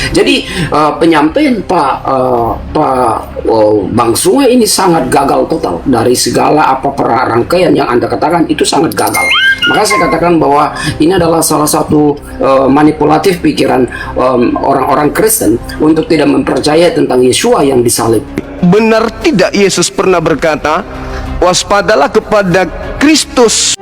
Jadi penyampaian Bang Sungai ini sangat gagal total dari segala apa rangkaian yang Anda katakan itu sangat gagal. Maka saya katakan bahwa ini adalah salah satu manipulatif pikiran orang-orang Kristen untuk tidak mempercayai tentang Yesua yang disalib. Benar tidak Yesus pernah berkata, waspadalah kepada Kristus.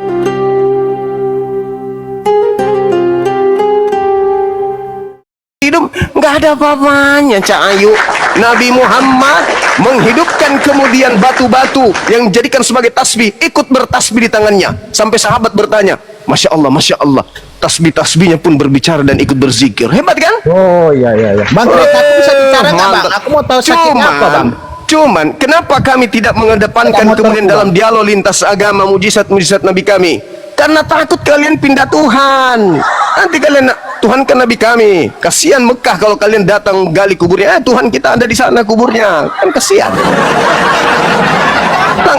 Hidup nggak ada apa-apanya, Cak Ayu. Nabi Muhammad menghidupkan kemudian batu-batu yang dijadikan sebagai tasbih, ikut bertasbih di tangannya. Sampai sahabat bertanya, Masya Allah, Masya Allah, tasbih-tasbihnya pun berbicara dan ikut berzikir. Hebat kan? Oh iya. Bang, aku bisa bicara nggak, Bang? Aku mau tahu sakitnya apa, Bang? Cuman, kenapa kami tidak mengedepankan kemudian dalam dialog lintas agama mujizat-mujizat Nabi kami? Karena takut kalian pindah Tuhan. Nanti kalian Tuhan kan Nabi kami. Kasihan Mekah kalau kalian datang gali kuburnya. Tuhan kita ada di sana kuburnya. Kan kasihan.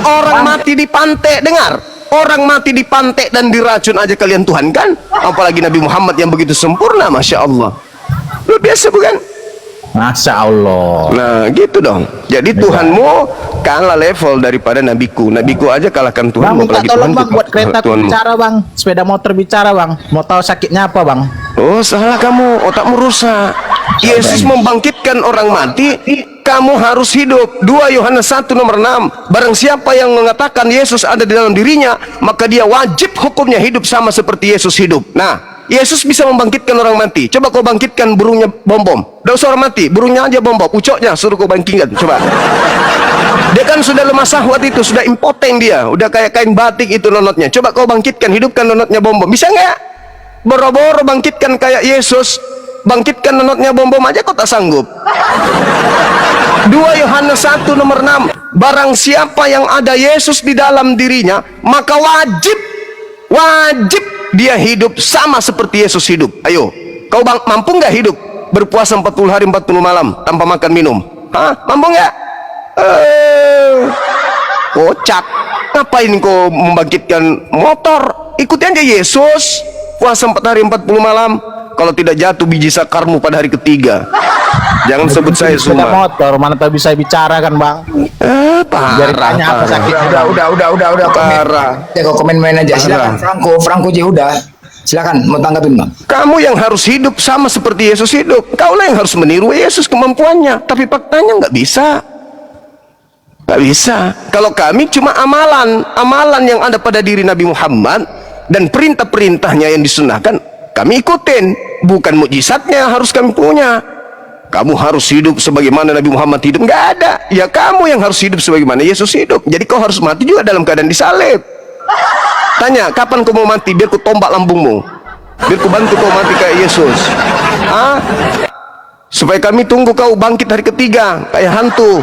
Orang mati di pantai, dengar. Orang mati di pantai dan diracun aja kalian Tuhan kan? Apalagi Nabi Muhammad yang begitu sempurna, Masya Allah. Luar biasa bukan? Masya Allah. Nah gitu dong. Jadi Tuhanmu kalah level daripada nabiku. Nabiku aja kalahkan Tuhan. Bang, minta tolong Bang buat kereta Tuhanmu. bicara, Bang. Sepeda motor bicara, Bang. Mau tahu sakitnya apa, Bang? Oh salah kamu, otakmu rusak. Yesus membangkitkan orang mati, kamu harus hidup. 2 Yohanes 1 nomor 6. Barang siapa yang mengatakan Yesus ada di dalam dirinya, maka dia wajib hukumnya hidup sama seperti Yesus hidup. Nah, Yesus bisa membangkitkan orang mati. Coba kau bangkitkan burungnya bom-bom. Udah usah orang mati, burungnya aja bom-bom. Ucoknya suruh kau bangkitkan. Coba. Dia kan sudah lemah syahwat itu, sudah impoten dia. Udah kayak kain batik itu nonotnya. Coba kau bangkitkan, hidupkan nonotnya bom-bom. Bisa nggak? Boro-boro bangkitkan kayak Yesus. Bangkitkan nonotnya bom-bom aja kau tak sanggup. 2 Yohanes 1 nomor 6. Barang siapa yang ada Yesus di dalam dirinya, maka wajib dia hidup sama seperti Yesus hidup. Ayo, kau mampu nggak hidup berpuasa 40 hari 40 malam tanpa makan minum? Hah? Mampu nggak? Kocak. Ngapain kau membangkitkan motor? Ikuti aja Yesus. Puasa 4 hari 40 malam. Kalau tidak jatuh biji sakarmu pada hari ketiga. Jangan sebut saya sepeda Suma. motor, mana tahu bisa bicara kan, Bang? Biar tanya apa sakitnya. Udah Parah. Ya kau komen aja. Silakan Franco Jehuda. Silakan mau tanggapin, Bang. Kamu yang harus hidup sama seperti Yesus hidup. Kaulah yang harus meniru Yesus kemampuannya. Tapi faktanya nggak bisa. Nggak bisa. Kalau kami cuma amalan yang ada pada diri Nabi Muhammad dan perintah-perintahnya yang disunahkan, kami ikutin. Bukan mukjizatnya harus kami punya. Kamu harus hidup sebagaimana Nabi Muhammad hidup. Nggak ada. Ya kamu yang harus hidup sebagaimana Yesus hidup. Jadi kau harus mati juga dalam keadaan disalib. Tanya, kapan kau mau mati? Biar ku tombak lambungmu. Biar ku bantu kau mati kayak Yesus. Supaya kami tunggu kau bangkit hari ketiga kayak hantu.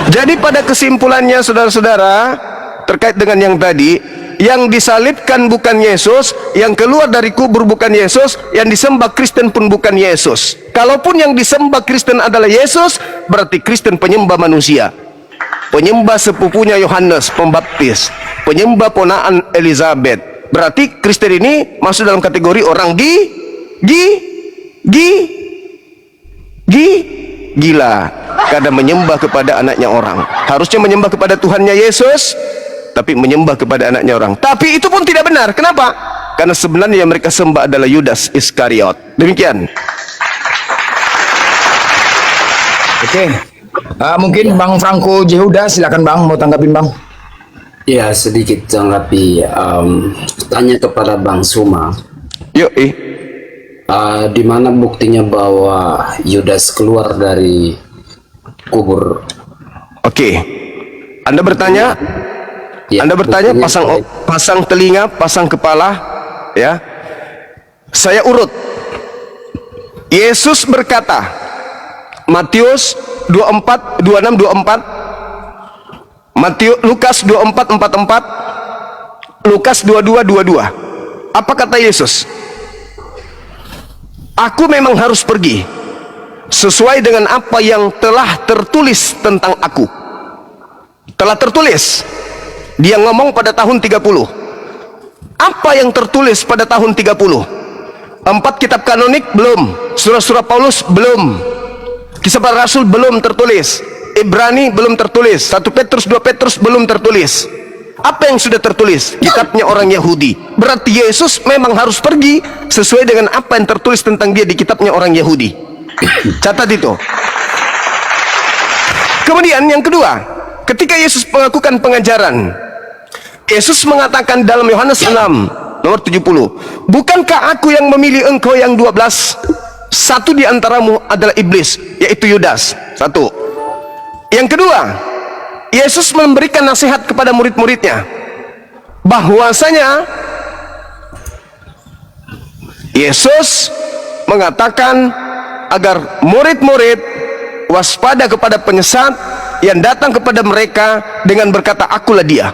Jadi pada kesimpulannya saudara-saudara, terkait dengan yang tadi, yang disalibkan bukan Yesus, yang keluar dari kubur bukan Yesus, yang disembah Kristen pun bukan Yesus. Kalaupun yang disembah Kristen adalah Yesus, berarti Kristen penyembah manusia, penyembah sepupunya Yohanes Pembaptis, penyembah ponaan Elizabeth. Berarti Kristen ini masuk dalam kategori orang gila karena menyembah kepada anaknya orang. Harusnya menyembah kepada Tuhannya Yesus, tapi menyembah kepada anaknya orang. Tapi itu pun tidak benar. Kenapa? Karena sebenarnya yang mereka sembah adalah Yudas Iskariot. Demikian. Oke. Mungkin Bang Franco Jehuda, silakan Bang mau tanggapin, Bang. Ya, sedikit tanggapi tanya kepada Bang Suma. Yuk, Di mana buktinya bahwa Yudas keluar dari kubur? Oke. Anda bertanya? Ya, Anda bertanya, buktinya pasang telinga, pasang kepala, ya. Saya urut. Yesus berkata, Matius 24, 26, 24, Lukas 24, 44, Lukas 22, 22. Apa kata Yesus? Aku memang harus pergi sesuai dengan apa yang telah tertulis tentang aku. Telah tertulis. Dia ngomong pada tahun 30. Apa yang tertulis pada tahun 30? 4 kitab kanonik belum, surah-surah Paulus belum, Kisah Para Rasul belum tertulis, Ibrani belum tertulis, 1 Petrus 2 Petrus belum tertulis. Apa yang sudah tertulis? Kitabnya orang Yahudi. Berarti Yesus memang harus pergi sesuai dengan apa yang tertulis tentang dia di kitabnya orang Yahudi. Catat itu. Kemudian yang kedua, ketika Yesus melakukan pengajaran, Yesus mengatakan dalam Yohanes 6 nomor 70, bukankah aku yang memilih engkau yang 12? Satu di antaramu adalah iblis, yaitu Yudas. Satu. Yang kedua, Yesus memberikan nasihat kepada murid-muridnya bahwasanya Yesus mengatakan agar murid-murid waspada kepada penyesat yang datang kepada mereka dengan berkata, akulah dia.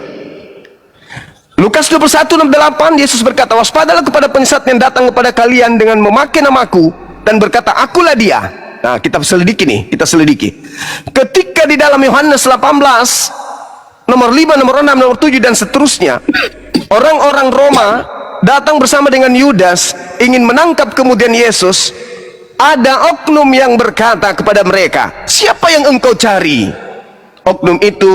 Lukas 21:8, Yesus berkata, waspadalah kepada penyesat yang datang kepada kalian dengan memakai namaku dan berkata, akulah dia. Nah, kita selidiki. Ketika di dalam Yohanes 18 nomor 5, nomor 6, nomor 7 dan seterusnya, orang-orang Roma datang bersama dengan Yudas ingin menangkap kemudian Yesus. Ada oknum yang berkata kepada mereka, siapa yang engkau cari? Oknum itu,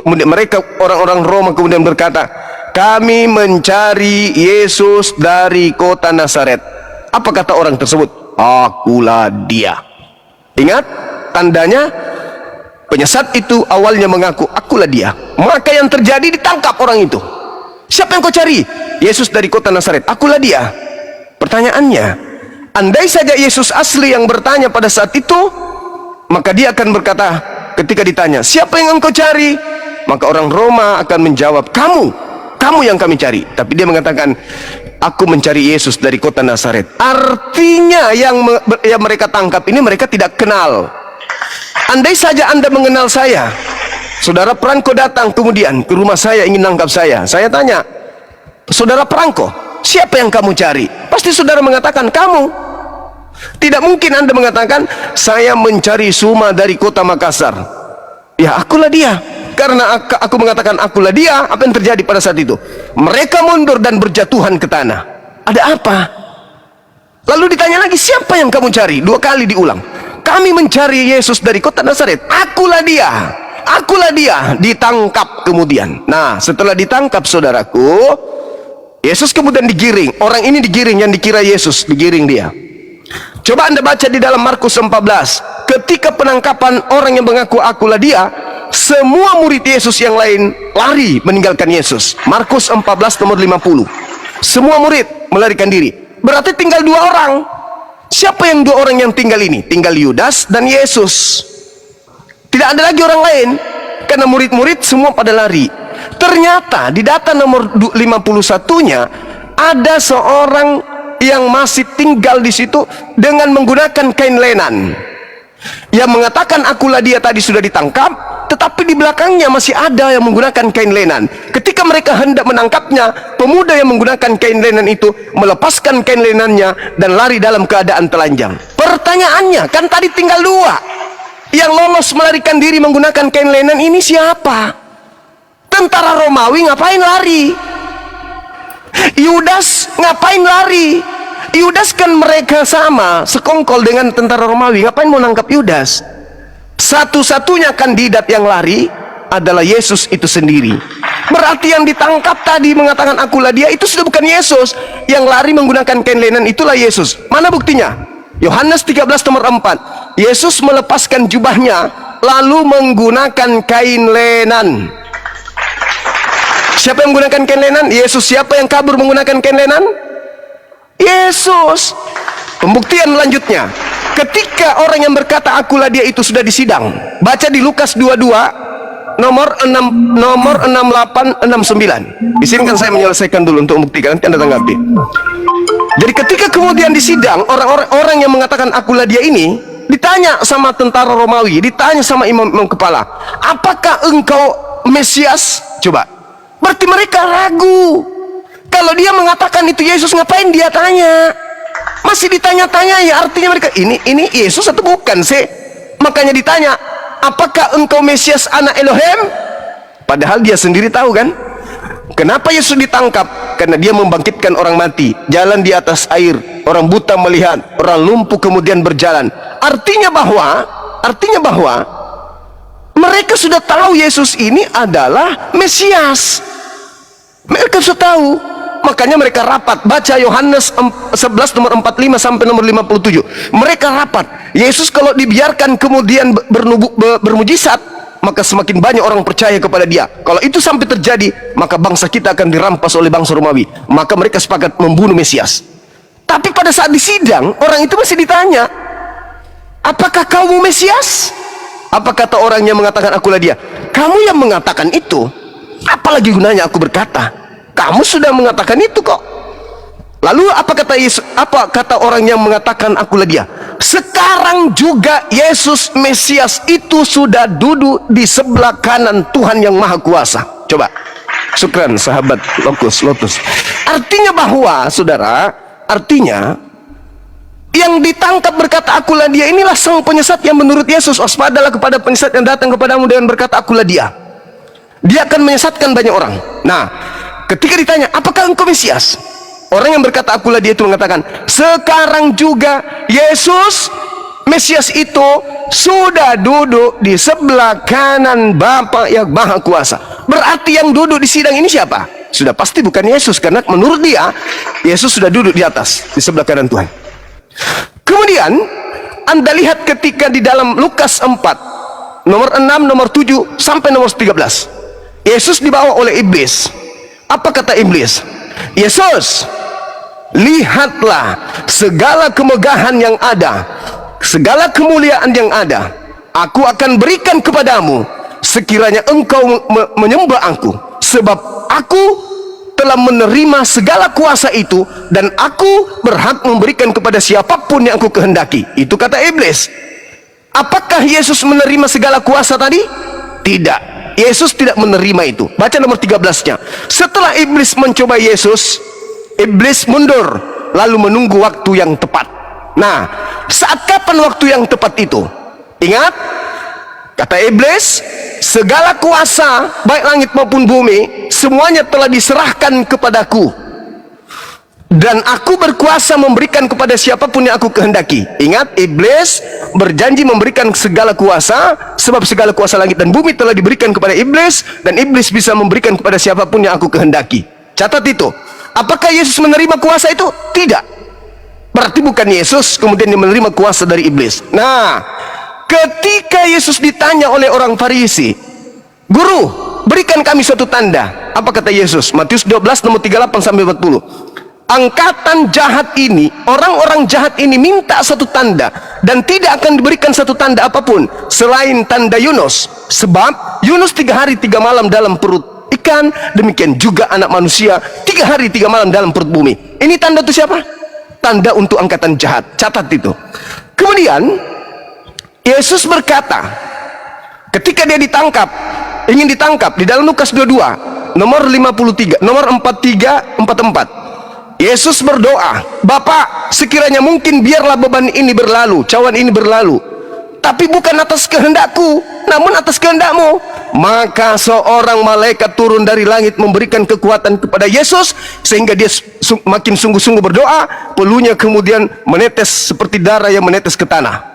kemudian mereka orang-orang Roma kemudian berkata, kami mencari Yesus dari kota Nazaret. Apa kata orang tersebut? Akulah dia. Ingat, tandanya penyesat itu awalnya mengaku akulah dia. Maka yang terjadi, ditangkap orang itu. Siapa yang kau cari? Yesus dari kota Nazaret. Akulah dia. Pertanyaannya, andai saja Yesus asli yang bertanya pada saat itu, maka dia akan berkata ketika ditanya, siapa yang engkau cari? Maka orang Roma akan menjawab, kamu yang kami cari. Tapi dia mengatakan, aku mencari Yesus dari kota Nazaret. Artinya yang mereka tangkap ini mereka tidak kenal. Andai saja Anda mengenal saya, saudara perangko datang kemudian ke rumah saya ingin nangkap saya tanya, saudara perangko, siapa yang kamu cari? Pasti saudara mengatakan kamu. Tidak mungkin Anda mengatakan, saya mencari Suma dari kota Makassar. Ya, akulah dia. Karena aku mengatakan akulah dia, apa yang terjadi pada saat itu? Mereka mundur dan berjatuhan ke tanah. Ada apa? Lalu ditanya lagi, siapa yang kamu cari? 2 kali diulang. Kami mencari Yesus dari kota Nazaret. Akulah dia. Akulah dia. Ditangkap kemudian. Nah, setelah ditangkap saudaraku, Yesus kemudian digiring. Orang ini digiring, yang dikira Yesus, digiring dia. Coba Anda baca di dalam Markus 14. Ketika penangkapan orang yang mengaku akulah dia, semua murid Yesus yang lain lari meninggalkan Yesus. Markus 14 nomor 50. Semua murid melarikan diri. Berarti tinggal 2 orang. Siapa yang 2 orang yang tinggal ini? Tinggal Yudas dan Yesus. Tidak ada lagi orang lain. Karena murid-murid semua pada lari. Ternyata di data nomor 51-nya ada seorang yang masih tinggal di situ dengan menggunakan kain lenan. Yang mengatakan akulah dia tadi sudah ditangkap, tetapi di belakangnya masih ada yang menggunakan kain lenan. Ketika mereka hendak menangkapnya, pemuda yang menggunakan kain lenan itu melepaskan kain lenannya dan lari dalam keadaan telanjang. Pertanyaannya, kan tadi tinggal 2. Yang lolos melarikan diri menggunakan kain lenan ini siapa? Tentara Romawi ngapain lari? Yudas ngapain lari? Yudas kan mereka sama sekongkol dengan tentara Romawi. Ngapain mau nangkap Yudas? Satu-satunya kandidat yang lari adalah Yesus itu sendiri. Berarti yang ditangkap tadi mengatakan akulah dia, itu sudah bukan Yesus. Yang lari menggunakan kain lenan itulah Yesus. Mana buktinya? Yohanes 13 nomor 4. Yesus melepaskan jubahnya lalu menggunakan kain lenan. Siapa yang menggunakan kain lenan? Yesus. Siapa yang kabur menggunakan kain lenan? Yesus. Pembuktian lanjutnya, ketika orang yang berkata akulah dia itu sudah disidang. Baca di Lukas 22 nomor 68 69. Di sini kan saya menyelesaikan dulu untuk membuktikan, nanti Anda tanggapi. Jadi ketika kemudian disidang, orang yang mengatakan akulah dia ini ditanya sama tentara Romawi, ditanya sama imam kepala, apakah engkau Mesias? Coba. Berarti mereka ragu. Kalau dia mengatakan itu Yesus, ngapain dia tanya? Masih ditanya-tanya, ya artinya mereka ini Yesus atau bukan sih? Makanya ditanya, apakah engkau Mesias anak Elohim? Padahal dia sendiri tahu kan, Kenapa Yesus ditangkap? Karena dia membangkitkan orang mati, jalan di atas air, orang buta melihat, orang lumpuh kemudian berjalan. Artinya bahwa mereka sudah tahu Yesus ini adalah Mesias. Mereka sudah tahu. Makanya mereka rapat. Baca Yohanes 11 nomor 45 sampai nomor 57. Mereka rapat. Yesus kalau dibiarkan kemudian bermujizat, maka semakin banyak orang percaya kepada dia. Kalau itu sampai terjadi, maka bangsa kita akan dirampas oleh bangsa Romawi. Maka mereka sepakat membunuh Mesias. Tapi pada saat di sidang, orang itu masih ditanya, apakah kamu Mesias? Apa kata orang yang mengatakan akulah dia? Kamu yang mengatakan itu, apalagi gunanya aku berkata? Kamu sudah mengatakan itu kok. Lalu apa kata Yesus? Apa kata orang yang mengatakan akulah dia? Sekarang juga Yesus Mesias itu sudah duduk di sebelah kanan Tuhan yang Maha Kuasa. Coba. Syukran sahabat Lotus. Artinya bahwa saudara, yang ditangkap berkata akulah dia inilah sang penyesat yang menurut Yesus, waspadalah kepada penyesat yang datang kepadamu dengan berkata akulah dia. Dia akan menyesatkan banyak orang. Nah, ketika ditanya apakah engkau Mesias, orang yang berkata akulah dia itu mengatakan, sekarang juga Yesus Mesias itu sudah duduk di sebelah kanan Bapa yang Maha Kuasa. Berarti yang duduk di sidang ini siapa? Sudah pasti bukan Yesus, karena menurut dia Yesus sudah duduk di atas di sebelah kanan Tuhan. Kemudian Anda lihat ketika di dalam Lukas 4 nomor 6, nomor 7 sampai nomor 13, Yesus dibawa oleh iblis. Apa kata iblis? Yesus, lihatlah segala kemegahan yang ada, segala kemuliaan yang ada, aku akan berikan kepadamu sekiranya engkau menyembah aku, sebab aku telah menerima segala kuasa itu dan aku berhak memberikan kepada siapapun yang aku kehendaki. Itu kata iblis. Apakah Yesus menerima segala kuasa tadi? Tidak. Yesus tidak menerima itu. Baca nomor 13-nya. Setelah iblis mencoba Yesus, iblis mundur lalu menunggu waktu yang tepat. Nah, saat kapan waktu yang tepat itu? Ingat, kata iblis, segala kuasa baik langit maupun bumi semuanya telah diserahkan kepadaku, dan aku berkuasa memberikan kepada siapapun yang aku kehendaki. Ingat, iblis berjanji memberikan segala kuasa, sebab segala kuasa langit dan bumi telah diberikan kepada iblis, dan iblis bisa memberikan kepada siapapun yang aku kehendaki. Catat itu. Apakah Yesus menerima kuasa itu? Tidak. Berarti bukan Yesus kemudian dia menerima kuasa dari iblis. Nah, ketika Yesus ditanya oleh orang Farisi, Guru, berikan kami suatu tanda. Apa kata Yesus? Matius 12 nomor 38 sampai 40. Angkatan jahat ini, orang-orang jahat ini minta satu tanda, dan tidak akan diberikan satu tanda apapun selain tanda Yunus. Sebab Yunus 3 hari 3 malam dalam perut ikan, demikian juga anak manusia 3 hari 3 malam dalam perut bumi. Ini tanda untuk siapa? Tanda untuk angkatan jahat. Catat itu. Kemudian Yesus berkata, ketika dia ingin ditangkap di dalam Lukas 22 nomor 53, nomor 44, Yesus berdoa, Bapa, sekiranya mungkin biarlah beban ini berlalu, cawan ini berlalu, tapi bukan atas kehendakku, namun atas kehendakmu. Maka seorang malaikat turun dari langit memberikan kekuatan kepada Yesus, sehingga dia makin sungguh-sungguh berdoa, peluhnya kemudian menetes seperti darah yang menetes ke tanah.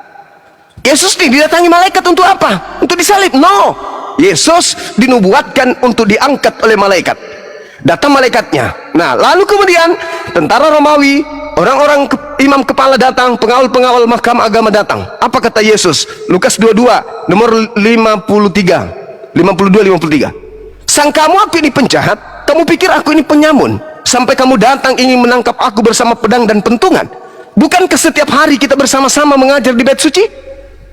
Yesus didatangi malaikat untuk apa? Untuk disalib? No. Yesus dinubuatkan untuk diangkat oleh malaikat. Datang malaikatnya. Nah, lalu kemudian tentara Romawi, orang-orang imam kepala datang, pengawal-pengawal mahkamah agama datang. Apa kata Yesus? Lukas 22 nomor 52-53. Sang kamu aku ini penjahat, kamu pikir aku ini penyamun, sampai kamu datang ingin menangkap aku bersama pedang dan pentungan? Bukankah setiap hari kita bersama-sama mengajar di bait suci?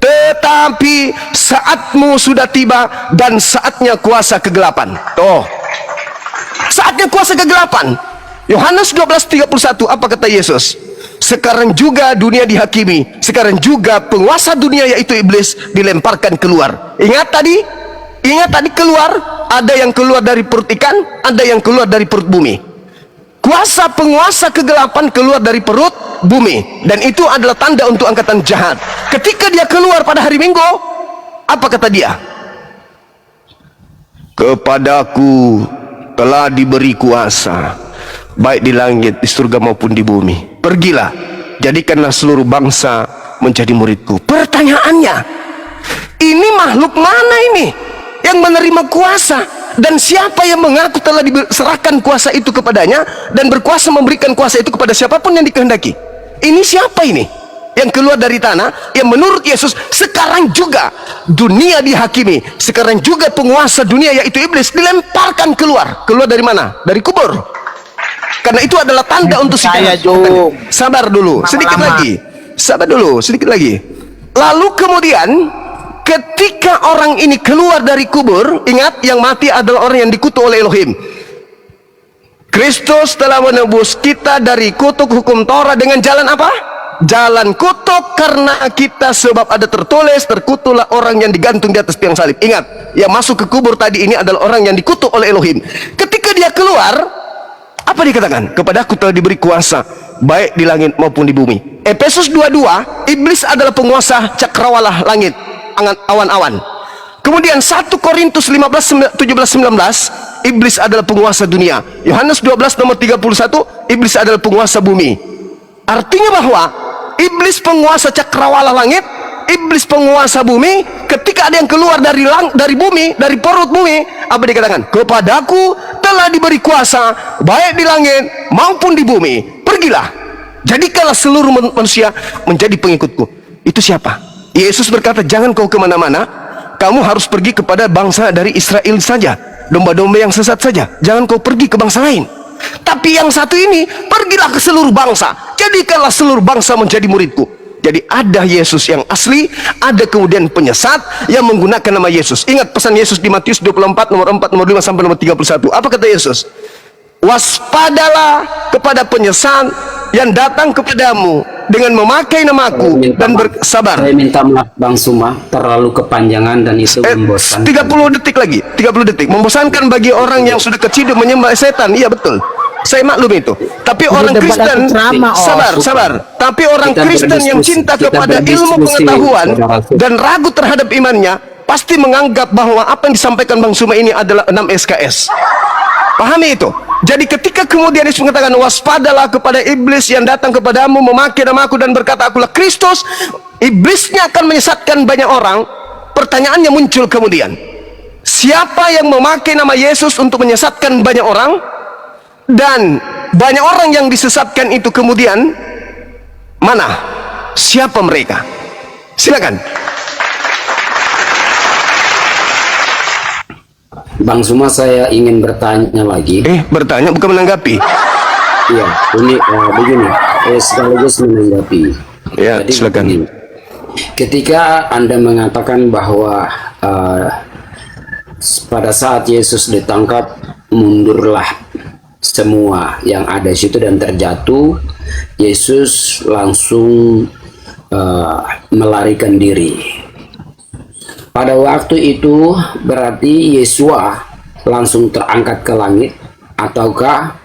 Tetapi saatmu sudah tiba dan saatnya kuasa kegelapan. Tuh, saatnya kuasa kegelapan. Yohanes 12:31, apa kata Yesus? Sekarang juga dunia dihakimi, sekarang juga penguasa dunia yaitu iblis dilemparkan keluar. Ingat tadi keluar, ada yang keluar dari perut ikan, ada yang keluar dari perut bumi. Kuasa penguasa kegelapan keluar dari perut bumi, dan itu adalah tanda untuk angkatan jahat. Ketika dia keluar pada hari Minggu, apa kata dia? Kepadaku telah diberi kuasa, baik di langit, di surga maupun di bumi. Pergilah, jadikanlah seluruh bangsa menjadi muridku. Pertanyaannya, ini makhluk mana ini yang menerima kuasa? Dan siapa yang mengaku telah diserahkan kuasa itu kepadanya dan berkuasa memberikan kuasa itu kepada siapapun yang dikehendaki? Ini siapa ini yang keluar dari tanah, yang menurut Yesus sekarang juga dunia dihakimi, sekarang juga penguasa dunia yaitu iblis dilemparkan keluar dari mana? Dari kubur. Karena itu adalah tanda untuk Saya sabar dulu sedikit lagi, sabar dulu sedikit lagi. Lalu kemudian ketika orang ini keluar dari kubur, ingat yang mati adalah orang yang dikutuk oleh Elohim. Kristus telah menebus kita dari kutuk hukum Torah dengan jalan apa? Jalan kutuk, karena kita sebab ada tertulis, terkutuklah orang yang digantung di atas tiang salib. Ingat, yang masuk ke kubur tadi ini adalah orang yang dikutuk oleh Elohim. Ketika dia keluar, apa dikatakan? Kepadaku telah diberi kuasa, baik di langit maupun di bumi. Efesus 22, iblis adalah penguasa cakrawala langit, awan-awan. Kemudian 1 Korintus 15, 17, 19, iblis adalah penguasa dunia. Yohanes 12 nomor 31, iblis adalah penguasa bumi. Artinya bahwa iblis penguasa cakrawala langit, iblis penguasa bumi. Ketika ada yang keluar dari bumi, dari perut bumi, apa dikatakan? Kepadaku telah diberi kuasa, baik di langit maupun di bumi. Pergilah, jadikanlah seluruh manusia menjadi pengikutku. Itu siapa? Yesus berkata, jangan kau kemana-mana, kamu harus pergi kepada bangsa dari Israel saja, domba-domba yang sesat saja. Jangan kau pergi ke bangsa lain. Tapi yang satu ini, pergilah ke seluruh bangsa, jadikanlah seluruh bangsa menjadi muridku. Jadi ada Yesus yang asli, ada kemudian penyesat yang menggunakan nama Yesus. Ingat pesan Yesus di Matius 24 nomor 4, nomor 5 sampai nomor 31. Apa kata Yesus? Waspadalah kepada penyesat yang datang kepadamu dengan memakai namaku dan bersabar. Saya minta maaf Bang Suma, terlalu kepanjangan dan itu membosankan. 30 detik lagi, 30 detik. Membosankan bagi orang yang sudah keciduk menyembah setan. Iya betul, saya maklum itu. Tapi orang Kristen, sabar. Tapi orang Kristen yang cinta kepada ilmu pengetahuan dan ragu terhadap imannya, pasti menganggap bahwa apa yang disampaikan Bang Suma ini adalah 6 SKS. Pahami itu. Jadi ketika kemudian Yesus mengatakan, waspadalah kepada iblis yang datang kepadamu memakai namaku dan berkata akulah Kristus, iblisnya akan menyesatkan banyak orang. Pertanyaannya muncul kemudian, siapa yang memakai nama Yesus untuk menyesatkan banyak orang? Dan banyak orang yang disesatkan itu kemudian mana? Siapa mereka? Silakan. Bang Suma, saya ingin bertanya lagi. Bertanya bukan menanggapi. Iya, ini begini, sekaligus menanggapi. Ya, jadi silakan. begini, ketika Anda mengatakan bahwa pada saat Yesus ditangkap, mundurlah semua yang ada di situ dan terjatuh, Yesus langsung melarikan diri. Pada waktu itu berarti Yesua langsung terangkat ke langit, ataukah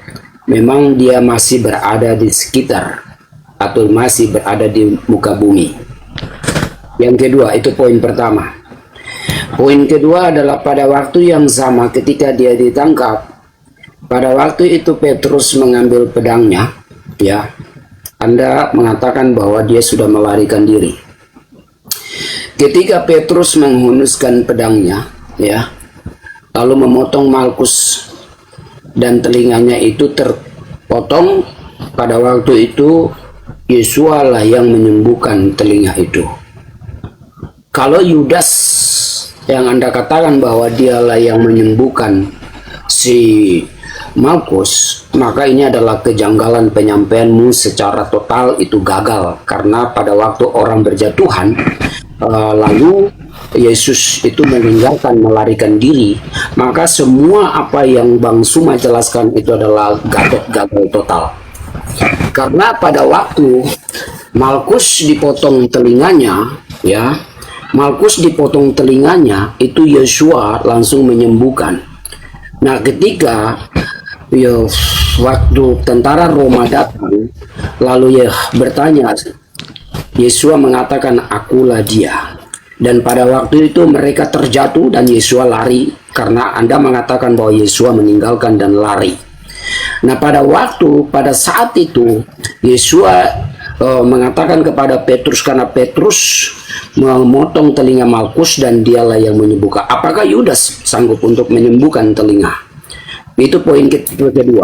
memang dia masih berada di sekitar atau masih berada di muka bumi? Yang kedua, itu poin pertama. Poin kedua adalah pada waktu yang sama ketika dia ditangkap, pada waktu itu Petrus mengambil pedangnya, ya. Anda mengatakan bahwa dia sudah melarikan diri. Ketika Petrus menghunuskan pedangnya, ya, lalu memotong Malkus dan telinganya itu terpotong, pada waktu itu Yesua lah yang menyembuhkan telinga itu. Kalau Yudas yang Anda katakan bahwa dialah yang menyembuhkan si Malkus, maka ini adalah kejanggalan penyampaianmu secara total, itu gagal. Karena pada waktu orang berjatuhan, lalu Yesus itu meninggalkan, melarikan diri, maka semua apa yang Bang Suma jelaskan itu adalah gagal total. Karena pada waktu Malkus dipotong telinganya, ya, Malkus dipotong telinganya, itu Yesua langsung menyembuhkan. Nah, ketika waktu tentara Roma datang, lalu bertanya, Yesua mengatakan akulah dia. Dan pada waktu itu mereka terjatuh dan Yesua lari karena Anda mengatakan bahwa Yesua meninggalkan dan lari. Nah, pada saat itu Yesua mengatakan kepada Petrus, karena Petrus memotong telinga Malkus dan dialah yang menyembuhkan. Apakah Yudas sanggup untuk menyembuhkan telinga? Itu poin kedua.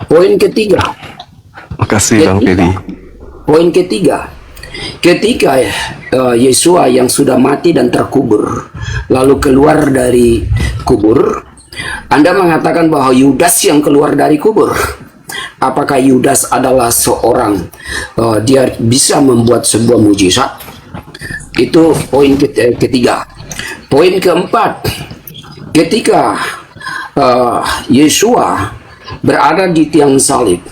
Poin ketiga. Makasih Bang Ferry. Poin ketiga. Ketika Yesua yang sudah mati dan terkubur lalu keluar dari kubur, Anda mengatakan bahwa Yudas yang keluar dari kubur. Apakah Yudas adalah seorang dia bisa membuat sebuah mujizat? Itu poin ketiga. Poin keempat, ketika Yesua berada di tiang salib,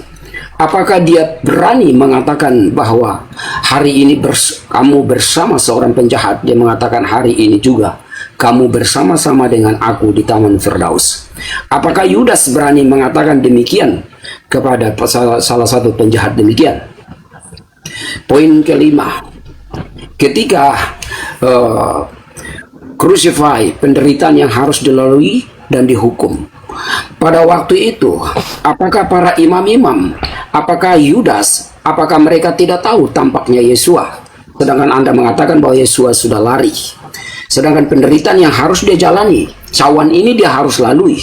apakah dia berani mengatakan bahwa hari ini kamu bersama seorang penjahat? Dia mengatakan hari ini juga kamu bersama-sama dengan aku di Taman Firdaus. Apakah Yudas berani mengatakan demikian kepada salah satu penjahat demikian? Poin kelima, ketika crucify, penderitaan yang harus dilalui dan dihukum. Pada waktu itu, apakah para imam-imam, apakah Yudas, apakah mereka tidak tahu tampaknya Yesua? Sedangkan Anda mengatakan bahwa Yesua sudah lari. Sedangkan penderitaan yang harus dia jalani, cawan ini dia harus lalui.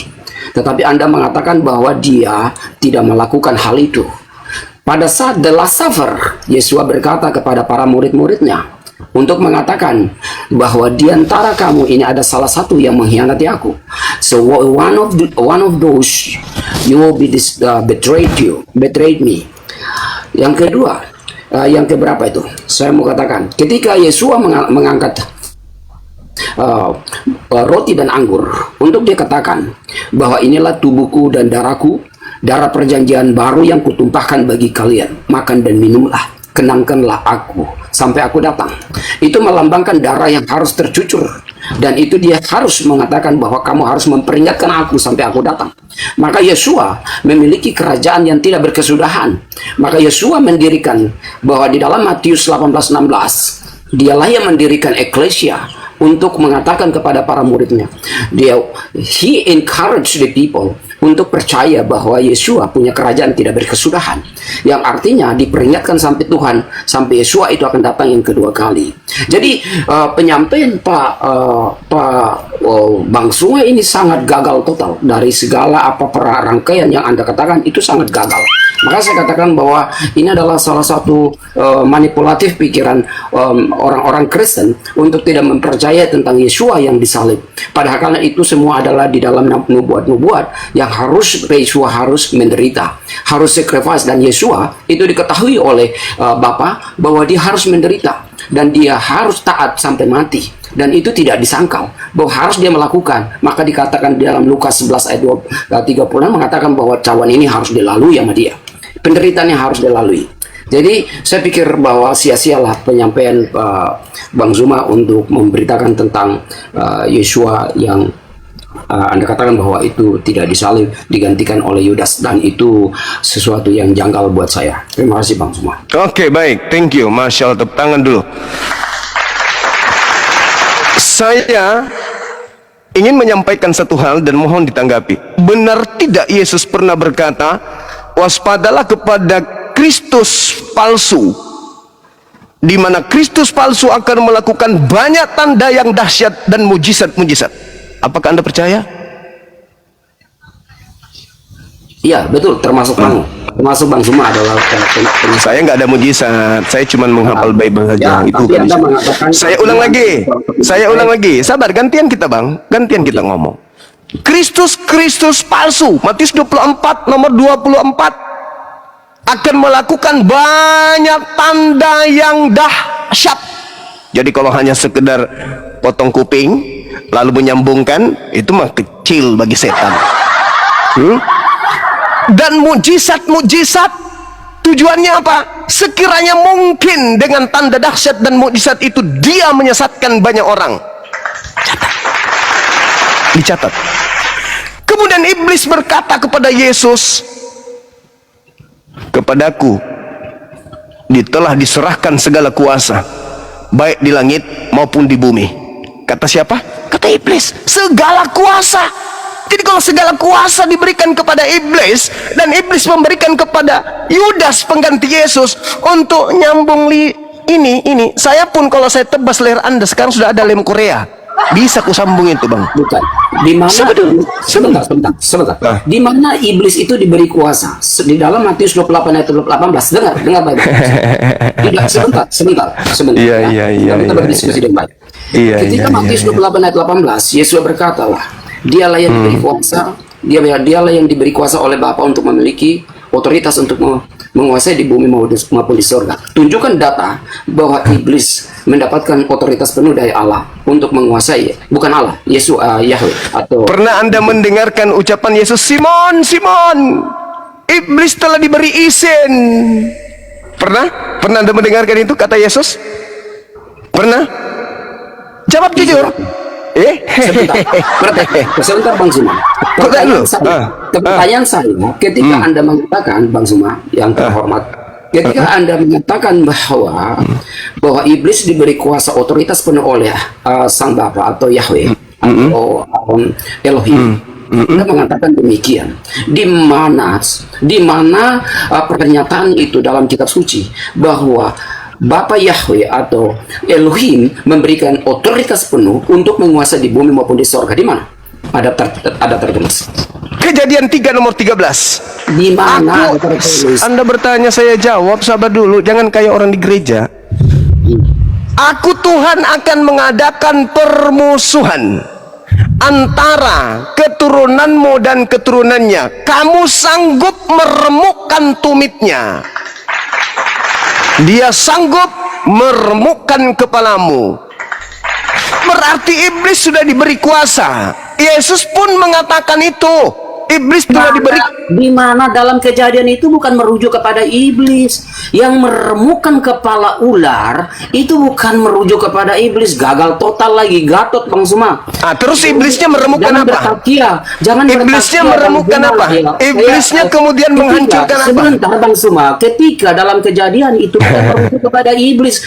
Tetapi Anda mengatakan bahwa dia tidak melakukan hal itu. Pada saat the last supper, Yesua berkata kepada para murid-muridnya untuk mengatakan bahwa di antara kamu ini ada salah satu yang mengkhianati aku. So one of those you will be betrayed me. Yang kedua, yang keberapa itu? Saya mau katakan, ketika Yesua mengangkat roti dan anggur untuk dia katakan bahwa inilah tubuhku dan darahku, darah perjanjian baru yang kutumpahkan bagi kalian. Makan dan minumlah, kenangkanlah aku sampai aku datang. Itu melambangkan darah yang harus tercucur. Dan itu dia harus mengatakan bahwa kamu harus memperingatkan aku sampai aku datang. Maka Yesua memiliki kerajaan yang tidak berkesudahan. Maka Yesua mendirikan bahwa di dalam Matius 18:16, dialah yang mendirikan eklesia untuk mengatakan kepada para muridnya. He encouraged the people untuk percaya bahwa Yesua punya kerajaan tidak berkesudahan, yang artinya diperingatkan sampai Tuhan, sampai Yesua itu akan datang yang kedua kali. Jadi penyampaian Bang Sungai ini sangat gagal total. Dari segala apa rangkaian yang Anda katakan itu sangat gagal. Maka saya katakan bahwa ini adalah salah satu manipulatif pikiran orang-orang Kristen untuk tidak mempercayai tentang Yesua yang disalib. Padahal karena itu semua adalah di dalam nubuat-nubuat yang Yesua harus menderita, harus sacrifice, dan Yesua itu diketahui oleh Bapa bahwa dia harus menderita dan dia harus taat sampai mati. Dan itu tidak disangkal bahwa harus dia melakukan. Maka dikatakan di dalam Lukas 11 ayat 36 mengatakan bahwa cawan ini harus dilalui sama dia. Penderitaan yang harus dilalui. Jadi saya pikir bahwa sia-sialah penyampaian Bang Zuma untuk memberitakan tentang Yesua yang Anda katakan bahwa itu tidak disalib, digantikan oleh Yudas, dan itu sesuatu yang janggal buat saya. Terima kasih Bang Zuma. Oke, baik, thank you. Masya Allah, tepuk tangan dulu. Saya ingin menyampaikan satu hal dan mohon ditanggapi. Benar tidak Yesus pernah berkata, waspadalah kepada Kristus palsu, di mana Kristus palsu akan melakukan banyak tanda yang dahsyat dan mujizat-mujizat. Apakah Anda percaya? Iya, betul, termasuk Bang Zuma adalah saya nggak ada mujizat, saya cuma menghafal Bible saja. Itu kan saya ulang lagi, sabar, gantian kita Bang, gantian kita ngomong. Kristus palsu, Matius 24 nomor 24, akan melakukan banyak tanda yang dahsyat. Jadi kalau hanya sekedar potong kuping lalu menyambungkan, itu mah kecil bagi setan. Dan mujizat-mujizat tujuannya apa? Sekiranya mungkin dengan tanda dahsyat dan mujizat itu dia menyesatkan banyak orang. Dicatat. Kemudian iblis berkata kepada Yesus, kepadaku telah diserahkan segala kuasa, baik di langit maupun di bumi. Kata siapa? Kata iblis. Segala kuasa. Jadi kalau segala kuasa diberikan kepada iblis, dan iblis memberikan kepada Yudas pengganti Yesus untuk nyambung ini, saya pun kalau saya tebas leher Anda sekarang sudah ada lem Korea, bisa ku sambung itu, Bang. Bukan. Di mana? Sebentar. Di mana iblis itu diberi kuasa? Di dalam Matius 28 ayat 18. Dengar baik-baik. Tidak, sebentar. Iya. Kita berdiskusi dengan baik. Ketika Matius 28 ayat 18, Yesus berkata lah, dialah yang diberi kuasa, dialah yang diberi kuasa oleh Bapa untuk memiliki otoritas untuk menguasai di bumi maupun di surga. Tunjukkan data bahwa iblis mendapatkan otoritas penuh dari Allah untuk menguasai, bukan Allah, Yesus, Yahweh atau. Pernah Anda mendengarkan ucapan Yesus, Simon, iblis telah diberi izin? Pernah Anda mendengarkan itu kata Yesus? Pernah? Jawab jujur. Sebentar Bang Suma. Pertanyaan saya, ketika Anda mengatakan, Bang Suma yang terhormat, ketika Anda mengatakan bahwa iblis diberi kuasa otoritas penuh oleh Sang Bapa atau Yahweh atau Elohim, Anda mengatakan demikian. Di mana pernyataan itu dalam kitab suci bahwa Bapa Yahweh atau Elohim memberikan otoritas penuh untuk menguasai di bumi maupun di sorga? Di mana? Ada tertulis. Kejadian 3 nomor 13. Di mana ada tertulis? Anda bertanya, saya jawab. Sabar dulu, jangan kayak orang di gereja. Aku Tuhan akan mengadakan permusuhan antara keturunanmu dan keturunannya. Kamu sanggup meremukkan tumitnya. Dia sanggup meremukkan kepalamu. Berarti iblis sudah diberi kuasa. Yesus pun mengatakan itu. Iblis telah diberi. Di mana dalam kejadian itu bukan merujuk kepada iblis yang meremukkan kepala ular, itu bukan merujuk kepada iblis. Gagal total lagi, Gatot Bang Suma. Terus iblisnya meremukkan apa? Jangan iblisnya meremukkan apa? Iblisnya kemudian menghancurkan apa? Sebentar Bang Suma, ketika dalam kejadian itu bukan merujuk kepada iblis.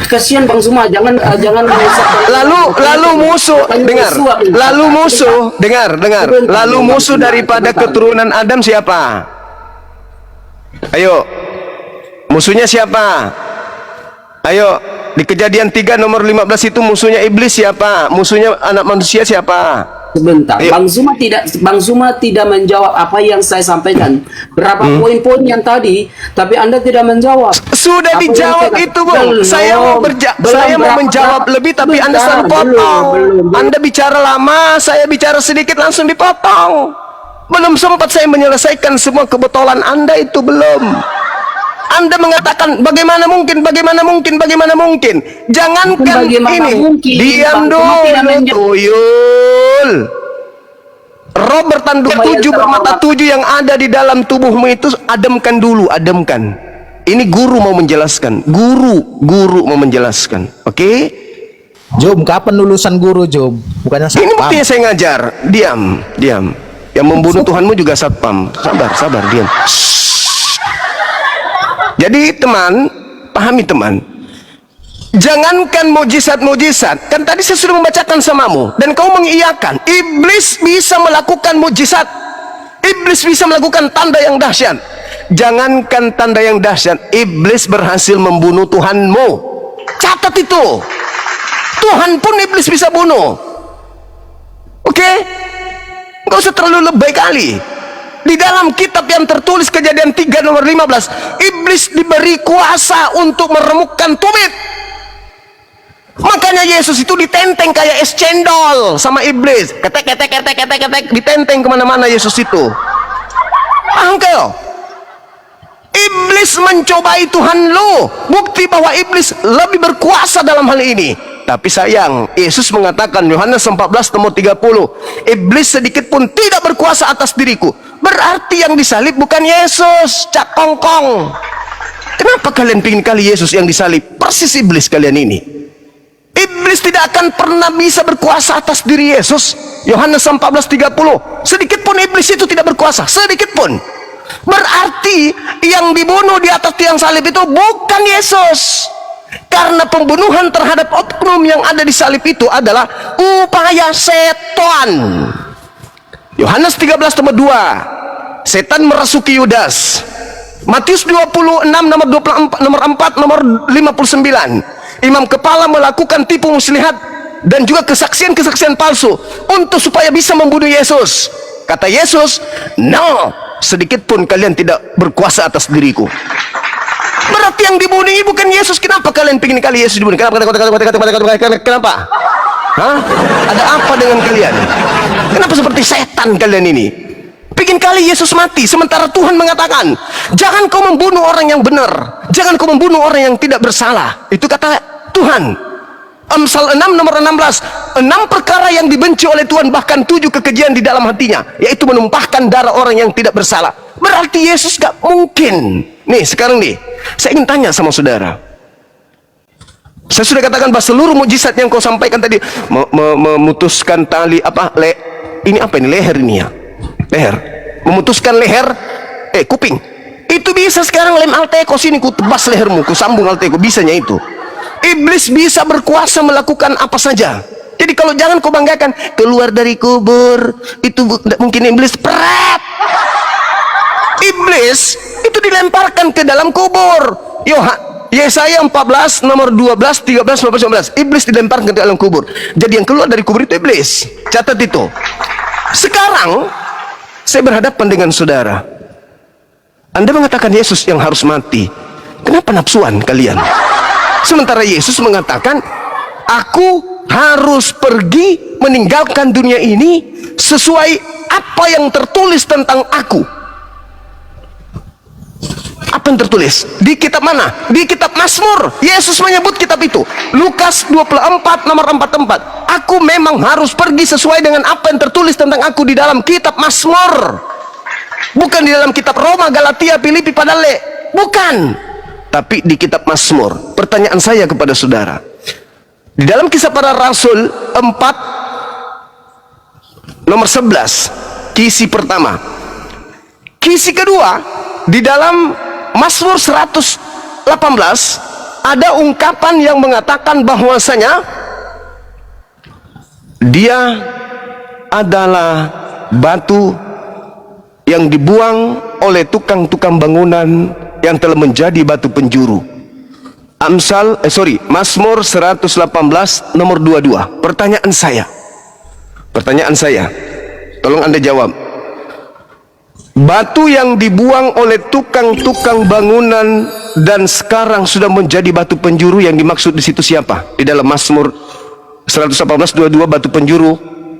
Kasihan Bang Suma, jangan lalu musuh dengar. Lalu musuh daripada keturunan Adam siapa? Ayo, musuhnya siapa? Ayo, di Kejadian 3 nomor 15 itu musuhnya iblis siapa? Musuhnya anak manusia siapa? Sebentar, ayo. Bang Suma tidak menjawab apa yang saya sampaikan. Berapa poin-poin yang tadi, tapi Anda tidak menjawab. Sudah apa dijawab itu, Bang. Saya mau menjawab lebih, tapi Anda selalu potong. Anda bicara lama, saya bicara sedikit langsung dipotong. Belum sempat saya menyelesaikan semua kebotolan Anda itu, belum. Anda mengatakan bagaimana mungkin. Jangankan ini. Diam dulu, tuyul. Roh bertanduk 7 bermata 7 yang ada di dalam tubuhmu itu ademkan dulu, ademkan. Ini guru mau menjelaskan. Guru mau menjelaskan. Oke? Job, kapan lulusan guru, Job? Bukannya satpam. Ini buktinya saya ngajar. Diam. Yang membunuh Tuhanmu juga satpam. Sabar, diam. Jadi teman, pahami teman. Jangankan mujizat-mujizat. Kan tadi saya sudah membacakan samamu dan kau mengiyakan. Iblis bisa melakukan mujizat. Iblis bisa melakukan tanda yang dahsyat. Jangankan tanda yang dahsyat, iblis berhasil membunuh Tuhanmu. Catat itu. Tuhan pun iblis bisa bunuh. Oke? Enggak usah terlalu lebay kali. Di dalam kitab yang tertulis Kejadian 3 nomor 15, iblis diberi kuasa untuk meremukkan tumit. Makanya Yesus itu ditenteng kayak es cendol sama iblis. Ketek, ditenteng kemana-mana Yesus itu. Paham kau? Iblis mencobai Tuhan lu. Bukti bahwa iblis lebih berkuasa dalam hal ini. Tapi sayang, Yesus mengatakan Yohanes 14 nomor 30, iblis sedikit pun tidak berkuasa atas diriku. Berarti yang disalib bukan Yesus, cak kongkong. Kenapa kalian pingin kali Yesus yang disalib? Persis iblis kalian ini. Iblis tidak akan pernah bisa berkuasa atas diri Yesus. Yohanes 14:30. Sedikit pun iblis itu tidak berkuasa, sedikit pun. Berarti yang dibunuh di atas tiang salib itu bukan Yesus. Karena pembunuhan terhadap oknum yang ada di salib itu adalah upaya setan. Yohanes 13 nomor 2, setan merasuki Yudas. Matius 26 nomor 24, nomor 4, nomor 59, imam kepala melakukan tipu muslihat dan juga kesaksian-kesaksian palsu untuk supaya bisa membunuh Yesus. Kata Yesus, no, sedikit pun kalian tidak berkuasa atas diriku. Berarti yang dibunuh ini bukan Yesus. Kenapa kalian ingin kali Yesus dibunuh? Kenapa? Hah? Ada apa dengan kalian? Kenapa seperti setan kalian ini? Pingin kali Yesus mati, sementara Tuhan mengatakan, jangan kau membunuh orang yang benar, jangan kau membunuh orang yang tidak bersalah. Itu kata Tuhan. Amsal 6 nomor 16, 6 perkara yang dibenci oleh Tuhan, bahkan 7 kekejian di dalam hatinya, yaitu menumpahkan darah orang yang tidak bersalah. Berarti Yesus gak mungkin. Nih sekarang nih, saya ingin tanya sama saudara. Saya sudah katakan bahwa seluruh mujizat yang kau sampaikan tadi, memutuskan tali ini apa ini, leher ini ya, leher, memutuskan leher, kuping, itu bisa sekarang lem alteko sini, ku tebas lehermu, ku sambung alteko, bisanya itu. Iblis bisa berkuasa melakukan apa saja. Jadi kalau jangan kau banggakan keluar dari kubur, itu mungkin iblis. Pret, iblis itu dilemparkan ke dalam kubur. Yesaya 14 nomor 12, 13, 14, 15. Iblis dilemparkan ke dalam kubur. Jadi yang keluar dari kubur itu iblis. Catat itu. Sekarang saya berhadapan dengan saudara. Anda mengatakan Yesus yang harus mati. Kenapa nafsuan kalian? Sementara Yesus mengatakan, aku harus pergi meninggalkan dunia ini sesuai apa yang tertulis tentang aku. Apa yang tertulis? Di kitab mana? Di kitab Mazmur. Yesus menyebut kitab itu. Lukas 24 nomor 44. Aku memang harus pergi sesuai dengan apa yang tertulis tentang aku di dalam kitab Mazmur. Bukan di dalam kitab Roma, Galatia, Filipi, Padale. Bukan. Tapi di kitab Mazmur. Pertanyaan saya kepada saudara. Di dalam Kisah Para Rasul 4 nomor 11. Kisi pertama. Kisi kedua, di dalam Mazmur 118 ada ungkapan yang mengatakan bahwasanya dia adalah batu yang dibuang oleh tukang-tukang bangunan yang telah menjadi batu penjuru. Mazmur 118 nomor 22. Pertanyaan saya, tolong Anda jawab. Batu yang dibuang oleh tukang-tukang bangunan dan sekarang sudah menjadi batu penjuru, yang dimaksud di situ siapa? Di dalam Mazmur 118:22 batu penjuru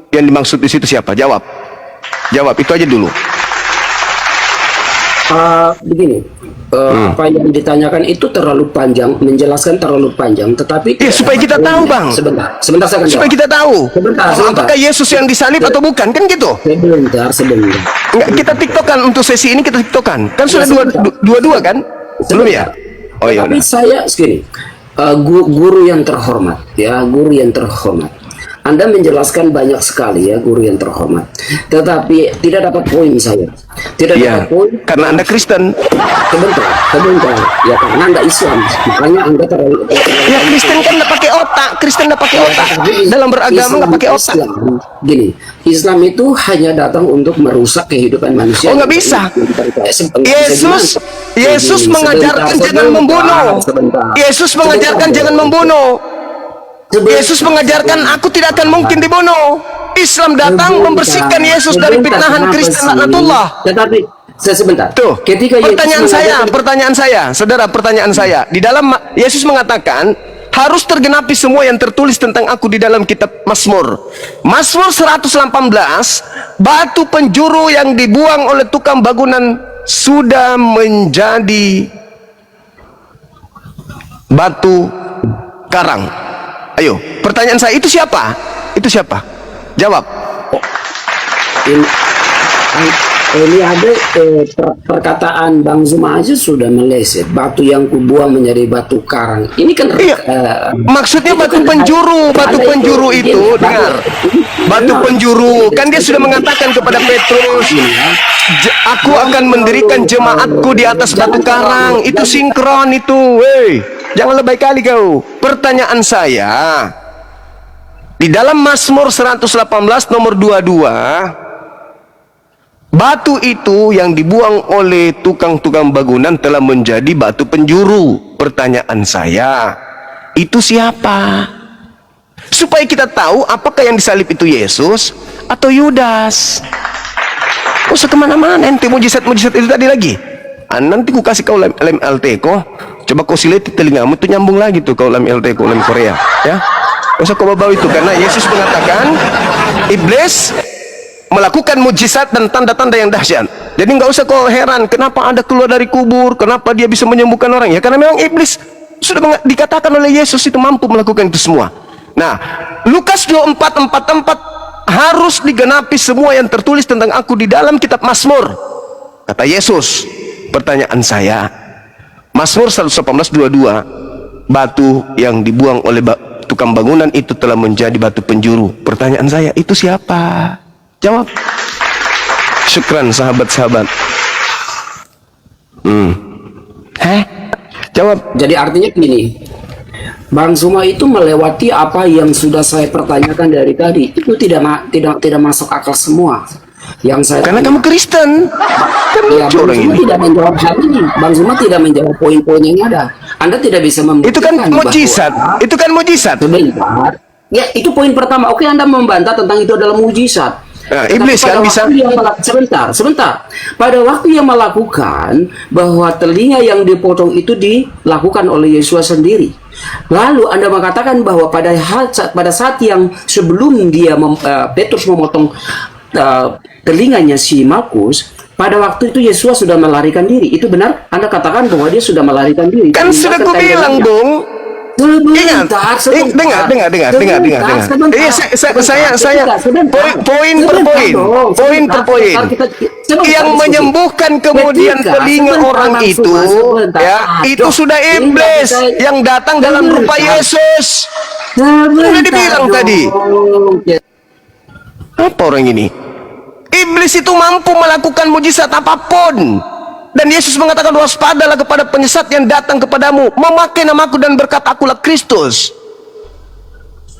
yang dimaksud di situ siapa? Jawab. Jawab, itu aja dulu. Begini, apa yang ditanyakan itu terlalu panjang, menjelaskan terlalu panjang, tetapi supaya kita tahu, Bang. Sebentar saya akan supaya jawab. kita tahu. Sebentar. Apakah Yesus yang disalib atau bukan, kan gitu? Sebentar. Enggak, kita tiktokan untuk sesi ini, kita tiktokan. Kan sudah dua kan? Belum ya? Oh iya. Tapi saya segini, guru yang terhormat, ya, guru yang terhormat. Anda menjelaskan banyak sekali, ya, guru yang terhormat. Tetapi tidak dapat poin saya. Tidak dapat poin karena Anda Kristen. Sebentar. Ya karena Anda Islam, makanya Anda terlalu. Ya, Kristen kan nggak pakai otak. Kristen nggak pakai otak. Dalam beragama nggak pakai otak. Gini, Islam itu hanya datang untuk merusak kehidupan manusia. Oh, nggak bisa. Yesus mengajarkan jangan membunuh. Yesus mengajarkan jangan membunuh. Yesus mengajarkan aku tidak akan mungkin dibunuh. Islam datang membersihkan Yesus dari fitnahan Kristen laknatullah. Tetapi sebentar. Tuh, ketika pertanyaan saya, saudara, pertanyaan saya. Di dalam Yesus mengatakan harus tergenapi semua yang tertulis tentang aku di dalam kitab Mazmur. Mazmur 118, batu penjuru yang dibuang oleh tukang bangunan sudah menjadi batu karang. Ayo, pertanyaan saya, itu siapa? Itu siapa? Jawab. Ini ada perkataan Bang Zuma aja sudah meleset. Batu yang kubuang menjadi batu karang. Ini kan maksudnya batu penjuru. Batu penjuru itu, dengar. Batu penjuru, kan dia sudah mengatakan kepada Petrus, aku akan mendirikan jemaatku di atas batu karang. Itu sinkron itu, Jangan lebay kali kau. Pertanyaan saya, di dalam Mazmur 118 nomor 22, batu itu yang dibuang oleh tukang-tukang bangunan telah menjadi batu penjuru. Pertanyaan saya, itu siapa? Supaya kita tahu apakah yang disalib itu Yesus atau Yudas. Usah kemana-mana ente mujizat-mujizat itu tadi lagi. Nanti ku kasih kau lem LT ko. Coba kau siliti telingamu itu nyambung lagi tuh kau lem LT ko, lem Korea, ya. Usah kau bawa itu, karena Yesus mengatakan iblis melakukan mujizat dan tanda-tanda yang dahsyat. Jadi nggak usah kau heran kenapa ada keluar dari kubur, kenapa dia bisa menyembuhkan orang, ya karena memang iblis sudah dikatakan oleh Yesus itu mampu melakukan itu semua. Nah, Lukas 24:44 harus digenapi semua yang tertulis tentang aku di dalam kitab Mazmur, kata Yesus. Pertanyaan saya, Mazmur 118:22, batu yang dibuang oleh tukang bangunan itu telah menjadi batu penjuru. Pertanyaan saya, itu siapa? Jawab. Syukran sahabat-sahabat. Jawab. Jadi artinya gini, Bang Zuma itu melewati apa yang sudah saya pertanyakan dari tadi. Itu tidak masuk akal semua. Yang saya Karena kamu Kristen. ya, Bang Zuma tidak menjawab hal ini. Bang Zuma tidak menjawab poin-poin yang ada. Anda tidak bisa membuktikan. Itu kan mujizat. Itu kan mujizat. Sebentar. Ya, itu poin pertama. Oke, Anda membantah tentang itu adalah mujizat. Nah, iblis kan bisa. Sebentar. Pada waktu yang melakukan bahwa telinga yang dipotong itu dilakukan oleh Yesus sendiri. Lalu Anda mengatakan bahwa pada saat yang sebelum Petrus memotong telinganya si Markus, pada waktu itu Yesus sudah melarikan diri. Itu benar? Anda katakan bahwa dia sudah melarikan diri. Kan sudah ku bilang, Bung. Ingat, dengar. Poin per poin. Yang menyembuhkan kemudian telinga orang itu, ya, itu sudah iblis yang datang dalam rupa Yesus. Sudah dibilang tadi. Apa orang ini? Iblis itu mampu melakukan mujizat apapun. Dan Yesus mengatakan, waspadalah kepada penyesat yang datang kepadamu, memakai namaku dan berkata, akulah Kristus.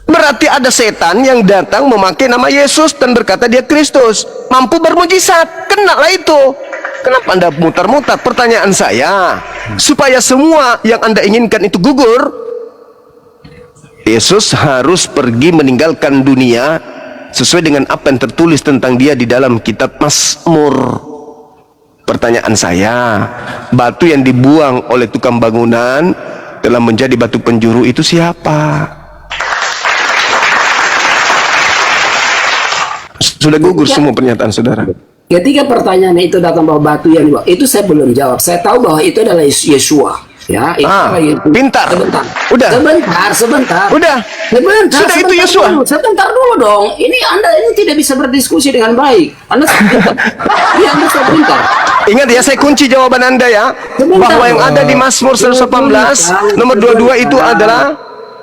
Berarti ada setan yang datang memakai nama Yesus dan berkata dia Kristus, mampu bermujizat. Kenalah itu. Kenapa Anda mutar-mutar? Pertanyaan saya, supaya semua yang Anda inginkan itu gugur, Yesus harus pergi meninggalkan dunia sesuai dengan apa yang tertulis tentang dia di dalam kitab Mazmur. Pertanyaan saya, batu yang dibuang oleh tukang bangunan telah menjadi batu penjuru, itu siapa? Sudah gugur semua pernyataan saudara. Ketika pertanyaan itu datang bahwa batu yang dibuang, itu saya belum jawab. Saya tahu bahwa itu adalah Yesua. Ya, itu pintar. Sebentar. Udah. Sebentar. Udah. Sudah itu Yesua. Sebentar dulu dong. Ini Anda ini tidak bisa berdiskusi dengan baik. Anda sebentar. Iya, Anda sebentar. Ingat ya, saya kunci jawaban Anda ya. Bahwa yang ada di Mazmur 118 nomor 22 itu adalah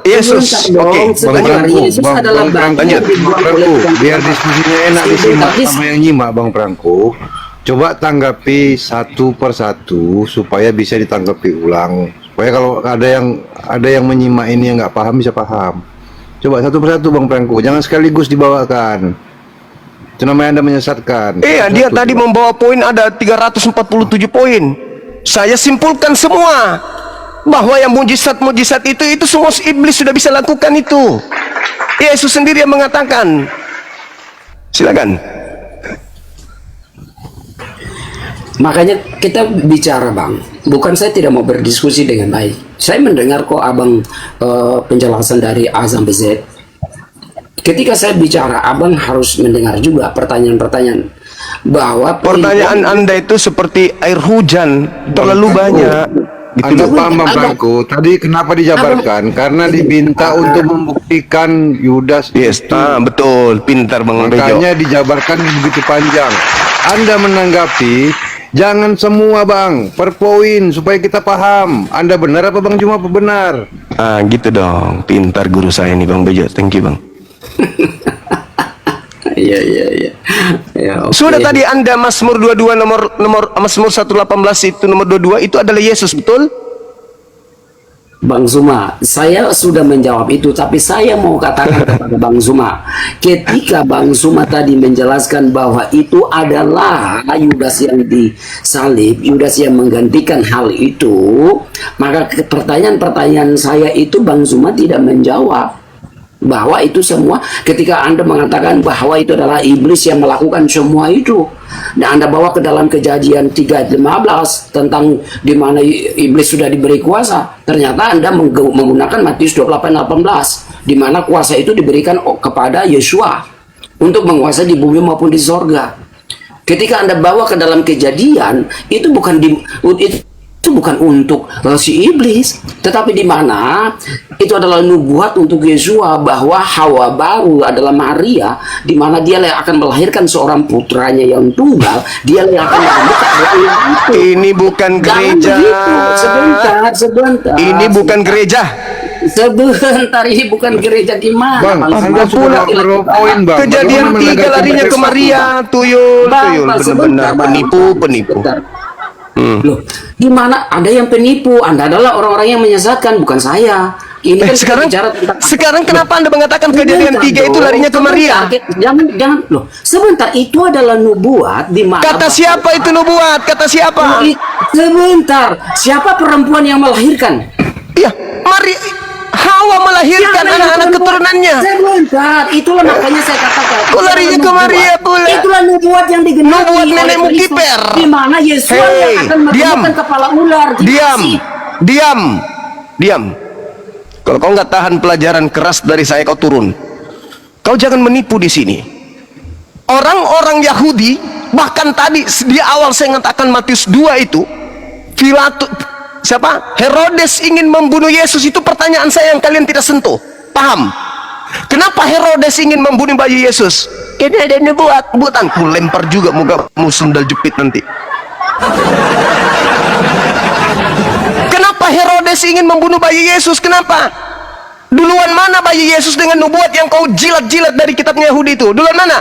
Yesus. Oke, Yesus adalah Bang Prangko, biar diskusinya enak disimak sama yang nyimak, Bang Prangko. Coba tanggapi satu persatu supaya bisa ditanggapi ulang. Supaya kalau ada yang menyimak ini yang nggak paham bisa paham. Coba satu persatu, Bang Prangko. Jangan sekaligus dibawakan. Itu namanya Anda menyesatkan. Iya, dia tadi membawa poin ada 347 poin. Saya simpulkan semua bahwa yang mujizat-mujizat itu semua iblis sudah bisa lakukan itu. Yesus sendiri yang mengatakan. Silakan. Makanya kita bicara, Bang. Bukan saya tidak mau berdiskusi dengan baik. Saya mendengar kok Abang penjelasan dari A sampai Z. Ketika saya bicara, Abang harus mendengar juga pertanyaan-pertanyaan. Bahwa pertanyaan Anda itu seperti air hujan, terlalu banyak. Anda paham, Bang Prangko? Tadi kenapa dijabarkan? Karena diminta untuk membuktikan Yudas itu. Betul, pintar Bang Bejo. Makanya dijabarkan begitu panjang. Anda menanggapi, jangan semua Bang, per poin supaya kita paham. Anda benar apa Bang Juma benar? Gitu dong, pintar guru saya nih Bang Bejo. Thank you Bang. Iya. Ya, okay. Sudah tadi Anda Mazmur 22 nomor Mazmur 118 itu nomor 22 itu adalah Yesus, betul? Bang Zuma, saya sudah menjawab itu, tapi saya mau katakan kepada Bang Zuma, ketika Bang Zuma tadi menjelaskan bahwa itu adalah Yudas yang disalib, Yudas yang menggantikan hal itu, maka pertanyaan-pertanyaan saya itu Bang Zuma tidak menjawab. Bahwa itu semua, ketika Anda mengatakan bahwa itu adalah iblis yang melakukan semua itu, dan Anda bawa ke dalam Kejadian 3:15 tentang di mana iblis sudah diberi kuasa, ternyata Anda menggunakan Matius 28:18 di mana kuasa itu diberikan kepada Yesua untuk menguasai di bumi maupun di sorga. Ketika Anda bawa ke dalam Kejadian, itu bukan itu bukan untuk si iblis, tetapi di mana itu adalah nubuat untuk Yesua bahwa Hawa baru adalah Maria, di mana dia yang akan melahirkan seorang putranya yang tunggal, dia yang akan membuka itu. Ini bukan gereja. Sebentar. Ini bukan gereja. Sebentar, ini bukan gereja gimana? Bang, Anda sudah poin, Bang. Kejadian 3 larinya ke Maria, tuyul, Sebentar, benar-benar penipu. Loh, gimana? Ada yang penipu, Anda adalah orang-orang yang menyesatkan, bukan saya. Ini kan Sekarang kenapa Anda mengatakan Kejadian 3 itu larinya ke Maria? Jangan, loh. Sebentar, itu adalah nubuat di mana? Kata siapa itu nubuat? Kata siapa? Sebentar, siapa perempuan yang melahirkan? Iya, Maria. Hawa melahirkan anak-anak keturunannya. Sebentar, itulah makanya saya katakan. Kok larinya ke Maria pula? Itulah nubuat yang digenapi. Nubuat nenekmu oleh Kristus, kiper. di mana Yesus yang akan menemukan kepala ular. Diam. Kalau kau nggak tahan pelajaran keras dari saya, kau turun. Kau jangan menipu di sini. Orang-orang Yahudi, bahkan tadi di awal saya mengatakan Matius 2 itu, Herodes ingin membunuh Yesus. Itu pertanyaan saya yang kalian tidak sentuh. Paham? Kenapa Herodes ingin membunuh bayi Yesus? Ini ada buatan. Ku lempar juga muka sendal jepit nanti. Kenapa Herodes ingin membunuh bayi Yesus? Kenapa? Duluan mana bayi Yesus dengan nubuat yang kau jilat-jilat dari kitabnya Yahudi itu? Duluan mana?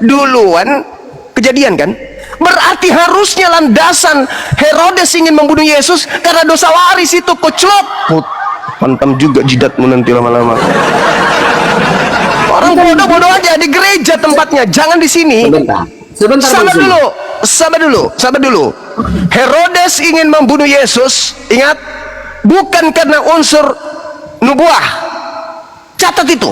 Duluan Kejadian kan? Berarti harusnya landasan Herodes ingin membunuh Yesus karena dosa waris itu. Koclok, hantam juga jidatmu nanti lama-lama. Orang bodoh-bodoh aja di gereja tempatnya, jangan di sini. Sebentar. Sabar dulu. Herodes ingin membunuh Yesus, ingat, bukan karena unsur nubuah. Catat itu.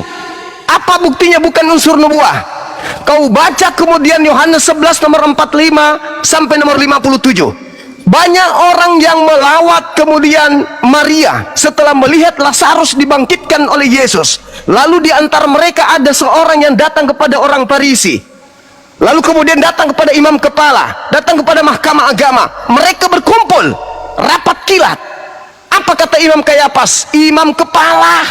Apa buktinya bukan unsur nubuah? Kau baca kemudian Yohanes 11 nomor 45 sampai nomor 57. Banyak orang yang melawat kemudian Maria setelah melihat Lazarus dibangkitkan oleh Yesus. Lalu di antara mereka ada seorang yang datang kepada orang Farisi. Lalu kemudian datang kepada imam kepala, datang kepada mahkamah agama. Mereka berkumpul, rapat kilat. Apa kata Imam Kayafas? Imam kepala,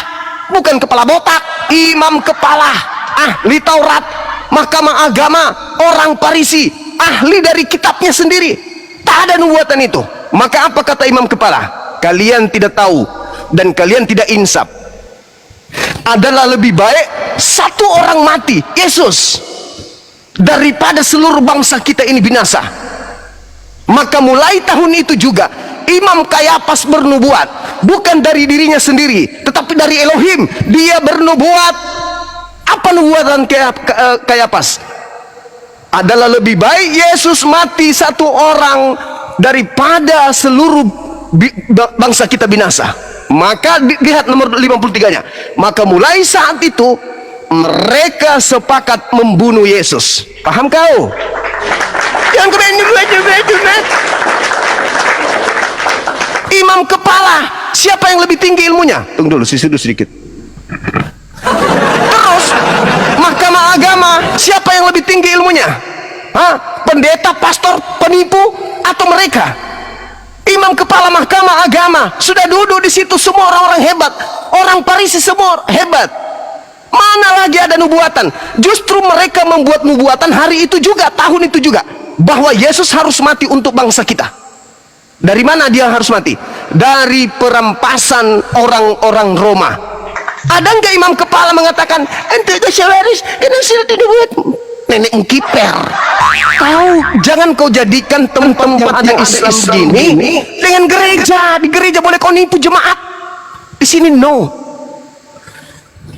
bukan kepala botak. Imam kepala, ahli Taurat, mahkamah agama, orang Farisi, ahli dari kitabnya sendiri. Tak ada nubuatan itu. Maka apa kata imam kepala? Kalian tidak tahu dan kalian tidak insaf. Adalah lebih baik satu orang mati, Yesus, daripada seluruh bangsa kita ini binasa. Maka mulai tahun itu juga Imam Kayafas bernubuat, bukan dari dirinya sendiri, tetapi dari Elohim. Dia bernubuat. Apa nubuatan Kayafas? Adalah lebih baik Yesus mati satu orang daripada seluruh bangsa kita binasa. Maka lihat nomor 53-nya. Maka mulai saat itu mereka sepakat membunuh Yesus. Paham kau? Yang kedua, imam kepala, siapa yang lebih tinggi ilmunya? Tunggu dulu, sedikit. Terus mahkamah agama, siapa yang lebih tinggi ilmunya? Pendeta, pastor, penipu, atau mereka? Imam kepala mahkamah agama sudah duduk di situ, semua orang-orang hebat, orang Farisi semua hebat. Mana lagi ada nubuatan? Justru mereka membuat nubuatan hari itu juga, tahun itu juga, bahwa Yesus harus mati untuk bangsa kita. Dari mana dia harus mati? Dari perampasan orang-orang Roma. Ada nggak imam kepala mengatakan ente dosa waris karena sudah dibuat nenek kiper? Jangan kau jadikan tempat yang ada Islam begini dengan gereja. Di gereja boleh kau nipu jemaat. Di sini no.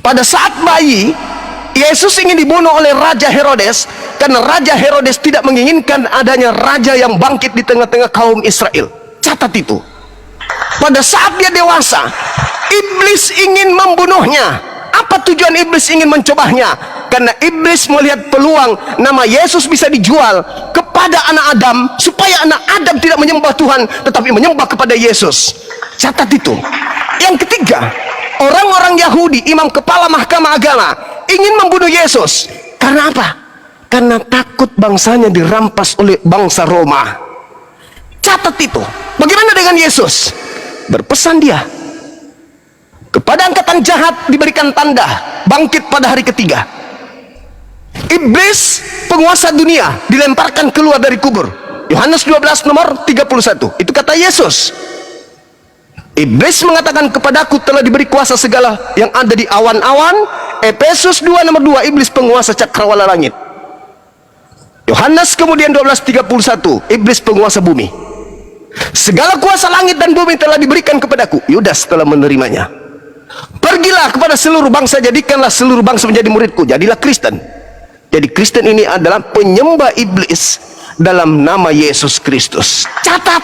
Pada saat bayi, Yesus ingin dibunuh oleh Raja Herodes, karena Raja Herodes tidak menginginkan adanya raja yang bangkit di tengah-tengah kaum Israel. Catat itu. Pada saat dia dewasa, iblis ingin membunuhnya. Apa tujuan iblis ingin mencobanya? Karena iblis melihat peluang nama Yesus bisa dijual kepada anak Adam, supaya anak Adam tidak menyembah Tuhan tetapi menyembah kepada Yesus. Catat itu. Yang ketiga, orang-orang Yahudi, imam kepala mahkamah agama, ingin membunuh Yesus. Karena apa? Karena takut bangsanya dirampas oleh bangsa Roma. Catat itu. Bagaimana dengan Yesus? Berpesan dia, kepada angkatan jahat diberikan tanda bangkit pada hari ketiga. Iblis, penguasa dunia, dilemparkan keluar dari kubur. Yohanes 12 nomor 31. Itu kata Yesus. Iblis mengatakan, kepadaku telah diberi kuasa segala yang ada di awan-awan. Efesus 2 nomor 2, iblis penguasa cakrawala langit. Yohanes kemudian 12:31, iblis penguasa bumi. Segala kuasa langit dan bumi telah diberikan kepadaku. Yudas telah menerimanya. Pergilah kepada seluruh bangsa, jadikanlah seluruh bangsa menjadi muridku. Jadilah Kristen. Jadi Kristen ini adalah penyembah iblis dalam nama Yesus Kristus. Catat,